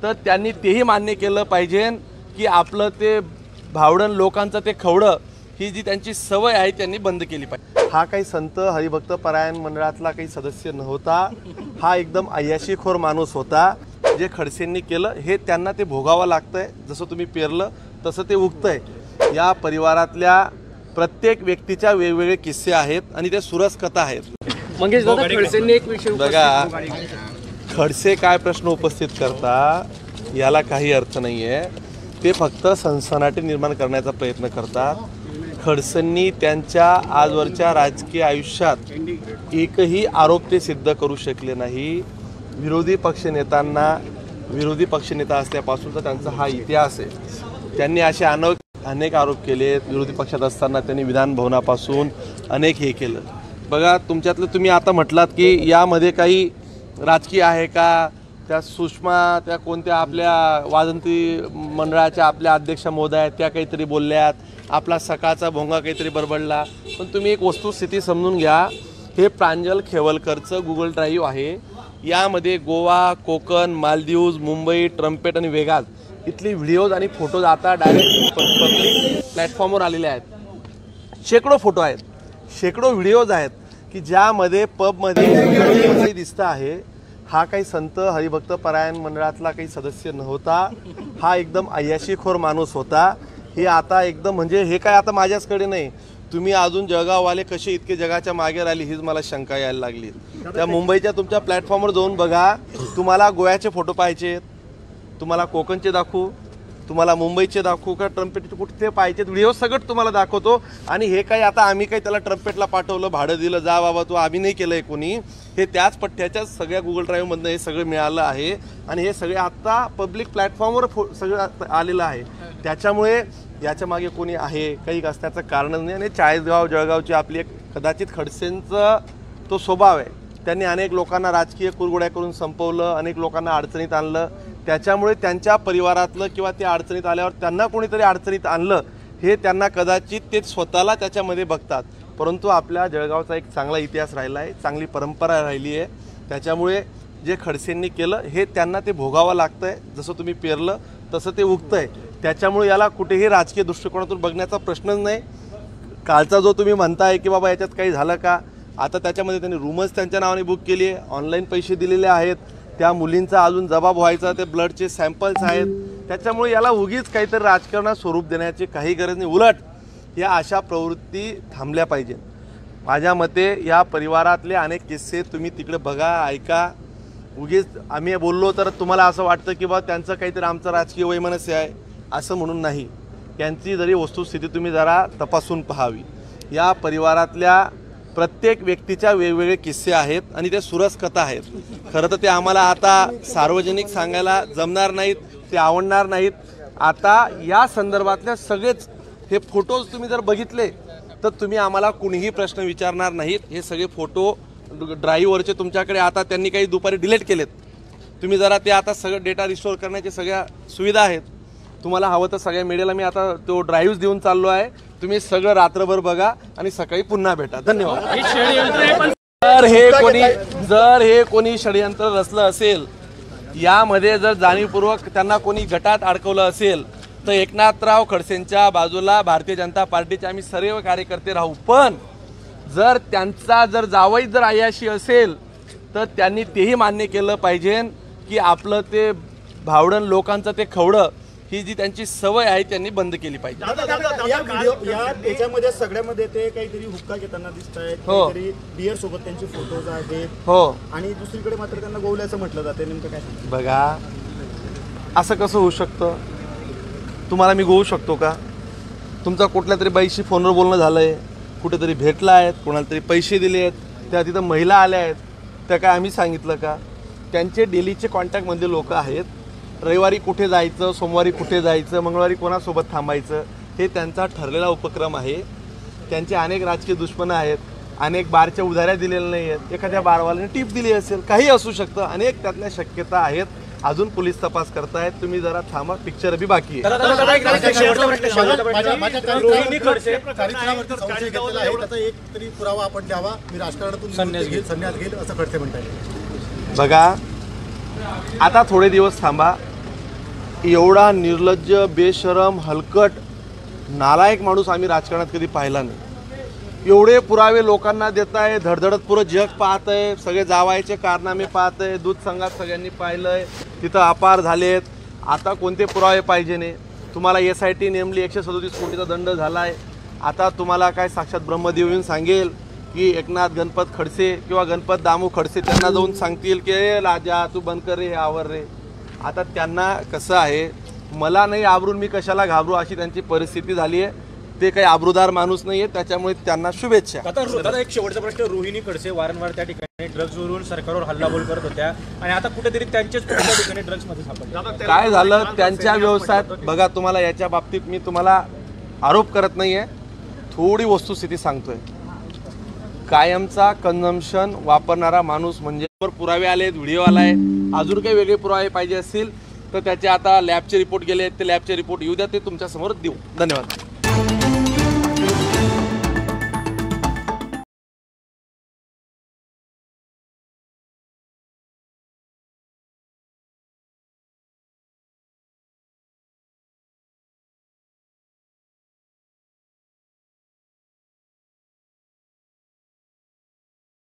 तर त्यांनी तेही मान्य केलं पाहिजे की आपलं ते भावडण लोकांचं ते खवडं ही जी त्यांची सवय आहे त्यांनी बंद केली पाहिजे। हा काही संत हरिभक्त परायण मंडळातला काही सदस्य नव्हता, हा एकदम अय्याशीखोर माणूस होता। जे खडसेंनी केलं हे त्यांना ते भोगावं लागतंय। जसं तुम्ही पेरलं तसं ते उगतंय। या परिवारातल्या प्रत्येक व्यक्तीच्या वेगवेगळे किस्से आहेत आणि ते सुरस कथा आहेत। मंगेश दादा, खडसेंनी एक विषय बघा, खडसे काय प्रश्न उपस्थित करता याला काही अर्थ नाहीये। ते फक्त सनसनाटी निर्माण करण्याचा प्रयत्न करतात। खडसेंनी त्यांच्या आजवरच्या राजकीय आयुष्यात एकही आरोप ते सिद्ध करू शकले नाही। विरोधी पक्षनेता असल्यापासूनचा त्यांचा हा इतिहास आहे। त्यांनी असे अनेक आरोप केले। विरोधी पक्षात असताना त्यांनी विधान भवनापासून अनेक हे केलं। बघा, तुमच्यातलं तुम्ही आता म्हटलात की यामध्ये काही राजकीय आहे का? त्या सुषमा त्या कोणत्या आपल्या वाजंत्री मंडळाच्या आपल्या अध्यक्ष महोदया आहेत, त्या काहीतरी बोलल्यात, आपला सकाळचा भोंगा काहीतरी बडबडला। पण तुम्ही एक वस्तुस्थिती समजून घ्या, हे प्रांजल खेवलकरचं गुगल ड्राईव्ह आहे। यामध्ये गोवा, कोकण, मालदीव्स, मुंबई, ट्रम्पेट आणि वेगास इथली व्हिडिओज आणि फोटोज आता डायरेक्ट पब्लिक प्लॅटफॉर्मवर आलेले आहेत। शेकडो फोटो आहेत, शेकडो व्हिडिओज आहेत की ज्यामध्ये पबमध्ये दिसतं आहे। हा काही संत हरिभक्त परायण मंडळातला काही सदस्य नव्हता, हा एकदम अय्याशीखोर माणूस होता। हे आता एकदम म्हणजे हे काय आता माझ्याचकडे नाही, तुम्ही अजून जळगाववाले कसे इतके जगाच्या मागे राहिले हीच मला शंका यायला लागली। त्या मुंबईच्या तुमच्या प्लॅटफॉर्मवर जाऊन बघा, तुम्हाला गोव्याचे फोटो पाहिजेत, तुम्हाला कोकणचे दाखवू, तुम्हाला मुंबईचे दाखवू का ट्रम्पेटचे कुठे पाहिजे व्हिडिओ सगळं तुम्हाला दाखवतो। आणि हे काही आता आम्ही काही त्याला ट्रम्पेटला पाठवलं, भाडं दिलं, जा बाबा तू, आम्ही नाही केलंय कोणी। हे त्याच पठ्ठ्याच्या सगळ्या गुगल ड्राईव्हमधनं हे सगळं मिळालं आहे आणि हे सगळे आता पब्लिक प्लॅटफॉर्मवर सगळं आलेलं आहे। त्याच्यामुळे याच्या मागे कोणी आहे काही असण्याचं कारणच नाही। आणि चाळीसगाव जळगावची आपली एक कदाचित खडसेंचा तो स्वभाव आहे। त्यांनी अनेक लोकांना राजकीय कुरघोड्या करून संपवलं, अनेक लोकांना अडचणीत आणलं। त्याच्यामुळे त्यांच्या परिवारातलं किंवा त्या अडचणीत आल्यावर त्यांना कोणीतरी अडचणीत आणलं हे त्यांना कदाचित ते स्वतःला त्याच्यामध्ये बघतात। परंतु आपल्या जळगावचा एक चांगला इतिहास राहिला आहे, चांगली परंपरा राहिली आहे। त्याच्यामुळे जे खडसेंनी केलं हे त्यांना ते भोगावं लागतंय। जसं तुम्ही पेरलं तसं ते उगतंय। त्याच्यामुळे याला कुठेही राजकीय दृष्टिकोनातून बघण्याचा प्रश्नच नाही। कालचा जो तुम्ही म्हणताय की बाबा याच्यात काही झालं का, आता त्याच्यामध्ये त्यांनी रूमच त्यांच्या नावाने बुक केली आहे, ऑनलाईन पैसे दिलेले आहेत, त्या मुलींचा अजून जबाब व्हायचा, ते ब्लडचे सॅम्पल्स आहेत। त्याच्यामुळे याला उगीच काहीतरी राजकारणात स्वरूप देण्याची काही गरज नाही। उलट या अशा प्रवृत्ती थांबल्या पाहिजेत। माझ्या मते या परिवारातले अनेक किस्से तुम्ही तिकडे बघा, ऐका। उगीच आम्ही बोललो तर तुम्हाला असं वाटतं की बा त्यांचं काहीतरी आमचं राजकीय वैमनस्य आहे असं म्हणून नाही। त्यांची जरी वस्तुस्थिती तुम्ही जरा तपासून पाहावी। या परिवारातल्या प्रत्येक व्यक्तीच्या वेगवेगळे किस्से आहेत आणि ते सुरस कथा आहेत। खरं तर ते आम्हाला आता सार्वजनिक सांगायला जमणार नाहीत, ते आवडणार नाहीत। आता या संदर्भातल्या सगळेच हे फोटोज तुम्ही जर बघितले तर तुम्ही आम्हाला कुणीही प्रश्न विचारणार नाहीत। हे सगळे फोटो ड्राईव्हवरचे तुमच्याकडे आता त्यांनी काही दुपारी डिलीट केलेत, तुम्ही जरा ते आता सगळं डेटा रिस्टोअर करण्याची सगळ्या सुविधा आहेत। तुम्हाला हवं तर सगळ्या मीडियाला मी आता तो ड्राईव्ह देऊन चाललो आहे, तुम्ही सगळं रात्रभर बघा आणि सकाळी पुन्हा भेटा। धन्यवाद। जर हे कोणी षडयंत्र रचलं असेल, यामध्ये जर जाणीवपूर्वक त्यांना कोणी गटात अडकवलं असेल तर एकनाथराव खडसेंच्या बाजूला भारतीय जनता पार्टीचे आम्ही सर्व कार्यकर्ते राहू। पण जर त्यांचा जर जावई जर अय्याशी असेल तर त्यांनी तेही मान्य केलं पाहिजे की आपलं ते भावडण लोकांचं ते खवडं ही जी त्यांची सवय आहे त्यांनी बंद केली पाहिजे। त्याच्यामध्ये सगळ्यामध्ये ते काहीतरी हुक्का घेताना दिसतायत, काहीतरी बियर सोबत त्यांचे फोटोज आहेत, हो, आणि दुसरीकडे मात्र त्यांना गोवल्याचं म्हटलं जाते। नेमकं काय बघा, असं कसं होऊ शकतं? तुम्हाला मी गोवू शकतो का? तुमचा कुठल्या तरी बाईशी फोनवर बोलणं झालंय, कुठेतरी भेटला आहेत, कोणाला तरी पैसे दिले आहेत, त्या तिथं महिला आल्या आहेत, त्या काय आम्ही सांगितलं का? त्यांचे डेलीचे कॉन्टॅक्टमधले लोक आहेत। रविवारी कुठे जायचं, सोमवारी कुठे जायचं, मंगळवारी कोणासोबत थांबायचं हे त्यांचा ठरलेला उपक्रम आहे। त्यांचे अनेक राजकीय दुश्मन आहेत, अनेक बारच्या उधाऱ्या दिलेल्या नाही आहेत, एखाद्या बारवाल्याने टिप दिली असेल, काही असू शकतं, अनेक त्यातल्या शक्यता आहेत। अजून पोलीस तपास करतायत, तुम्ही जरा थांबा, पिक्चर बी बाकी आहे। पुरावा आपण द्यावा, मी राजकारणातून संन्यास घेईल असं खडसे म्हणताय। बघा, आता थोडे दिवस थांबा, एवढा निर्लज्ज, बेशरम, हलकट, नालायक माणूस आम्ही राजकारणात कधी पाहिला नाही. एवढे पुरावे लोकांना देत आहे, धडधडत पुरं जग पाहत आहे, सगळे जावायचे कारनामे पाहत आहे, दूध संघात सगळ्यांनी पाहिलंय, तिथं अपार झालेत. आता कोणते पुरावे पाहिजे नाही. तुम्हाला SIT नेमली, 137 कोटीचा दंड झाला आहे. आता तुम्हाला काय साक्षात ब्रह्मदेव येऊन सांगेल की एकनाथ गणपत खडसे किंवा गणपत दामू खडसे त्यांना जाऊन सांगतील की ए राजा तू बंद कर रे, हे आवर रे. आता त्यांना कसं आहे, मला नाही आबरून मी कशाला घाबरू अशी त्यांची परिस्थिती झाली आहे. ते काही आबरूदार माणूस नाही आहे, त्याच्यामुळे त्यांना शुभेच्छा. आता एक शेवटचा प्रश्न. रोहिणी खडसे वारंवार त्या ठिकाणी ड्रग्जवरून सरकारवर हल्लाबोल करत होत्या आणि आता कुठेतरी त्यांचेच त्या ठिकाणी ड्रग्जमध्ये सापडले. काय झालं त्यांच्या व्यवसायात बघा, तुम्हाला याच्या बाबतीत मी तुम्हाला आरोप करत नाही आहे, थोडी वस्तुस्थिती सांगतोय. कायमचा कन्झम्पशन वापरणारा माणूस म्हणजे पुरावे आले, व्हिडिओ आलाय, अजून काही वेगळे पुरावे पाहिजे असतील तर त्याचे आता लॅबचे रिपोर्ट गेले, ते लॅबचे रिपोर्ट येऊ द्या, ते तुमच्या समोर देऊ. धन्यवाद.